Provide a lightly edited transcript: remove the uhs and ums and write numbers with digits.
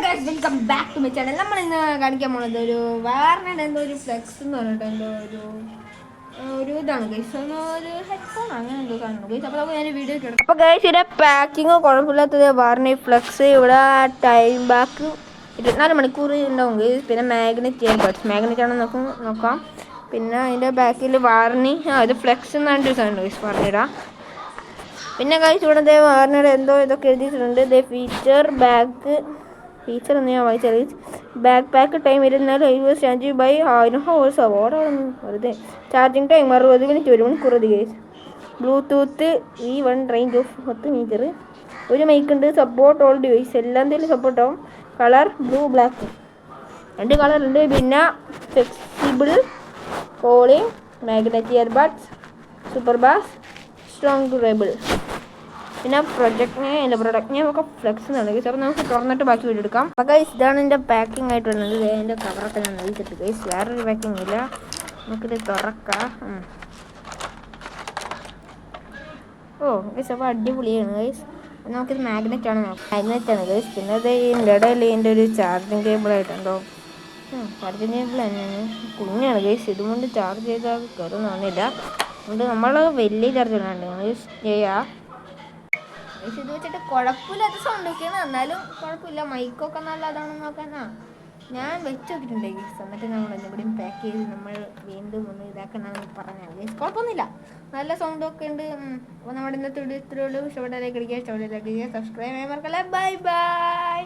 Welcome back to my channel. നമ്മൾ ഇന്ന് കാണിക്കാൻ പോണത് ഒരു വാറിനുടെ എന്തോ ഒരു ഫ്ലെക്സ് എന്ന് പറഞ്ഞിട്ട് എന്തോ ഒരു ഇതാണ് ഗൈസ്, ഒരു ഹെഡ്ഫോൺ അങ്ങനെ എന്തോ സാധനം ഗൈസ്. അപ്പോൾ നമുക്ക് ഞാൻ വീഡിയോ ഇട്ടു. അപ്പോൾ ഗൈസ് ഇതിൻ്റെ പാക്കിങ് കുഴപ്പമില്ലാത്തത്. വാറിന് ഫ്ലെക്സ് ഇവിടെ ടൈം ബാക്ക് 24 മണിക്കൂർ ഉണ്ടാവും ഗൈസ്. പിന്നെ മാഗ്നറ്റ് ആണെന്ന് നോക്കാം. പിന്നെ അതിൻ്റെ ബാക്കിൽ വാറിന് ഇത് ഫ്ലെക്സ് എന്നാണ് ഒരു സാധനം ഗൈസ് പറഞ്ഞിടാം. പിന്നെ കഴിച്ച് ഇവിടെ വാർണർ എന്തോ ഇതൊക്കെ എഴുതിയിട്ടുണ്ട്. ഫീച്ചർ എന്ന് ഞാൻ വായിച്ചാൽ back pack time 24 charge by 1000 hours അവാർഡാണ്. വെറുതെ ചാർജിങ് ടൈം 60 മിനിറ്റ് 1 മണിക്കൂർ case. Bluetooth V1 range of 10 metre. ഒരു മൈക്ക് ഉണ്ട്. സപ്പോർട്ട് ഓൾ ഡിവൈസ് എല്ലാം എന്തെങ്കിലും സപ്പോർട്ടാവും. കളർ ബ്ലൂ ബ്ലാക്ക് 2 കളറുണ്ട്. പിന്നെ flexible calling, magnetic earbuds, super bass, strong durable. പിന്നെ പ്രൊഡക്റ്റിനെ ഒക്കെ ഫ്ലെക്സ് എന്നാണ് ഗൈസ്. അപ്പോൾ നമുക്ക് തുറന്നിട്ട് ബാക്കി വീഡിയോ എടുക്കാം. അപ്പോൾ ഗൈസ് ഇതാണ് എൻ്റെ പാക്കിംഗ് ആയിട്ട് വരുന്നത്. അതിൻ്റെ കവറൊക്കെ ഞാൻ നൽകിയിട്ട് ഗൈസ്. വേറൊരു പാക്കിംഗ് ഇല്ല. നമുക്കിത് തുറക്കാം. ഓ ഗൈസ് അപ്പോൾ അടിപൊളിയാണ് ഗൈസ്. നമുക്കിത് മാഗ്നറ്റ് ആണ് ഗൈസ്. പിന്നെ അത് ഇതിൻ്റെ ഇടയിൽ ഇതിൻ്റെ ഒരു ചാർജിങ് കേബിളായിട്ടുണ്ടോ. ചാർജിങ് കേബിൾ തന്നെയാണ്. കുഞ്ഞാണ് ഗൈസ്. ഇതുകൊണ്ട് ചാർജ് ചെയ്താൽ കയറുന്നില്ല. അതുകൊണ്ട് നമ്മൾ വലിയ ചാർജ് ഇടാണ്ട് യൂസ് ചെയ്യാം. ഇത് വെച്ചിട്ട് കുഴപ്പമില്ലാത്ത സൗണ്ട് ഒക്കെയാണ്. എന്നാലും കുഴപ്പമില്ല. മൈക്കൊക്കെ നല്ലതാണെന്ന് നോക്കാനാ ഞാൻ വെച്ച് നോക്കിയിട്ടുണ്ട് ഗൈസ്. എന്നിട്ട് നമ്മൾ എവിടെയും പാക്ക് ചെയ്ത് നമ്മൾ വീണ്ടും ഒന്ന് ഇതാക്കണമെന്ന് പറഞ്ഞാൽ ഗൈസ് കുഴപ്പമൊന്നുമില്ല. നല്ല സൗണ്ടൊക്കെ ഉണ്ട്. അപ്പോൾ നമ്മുടെ ഇന്നത്തെ വീഡിയോ ഇത്രയുള്ളൂ. ഇഷ്ടപ്പെട്ട ലൈക്ക് അടിക്കുക, സബ്സ്ക്രൈബ് ചെയ്യാൻ മറക്കല്ലേ. Bye bye.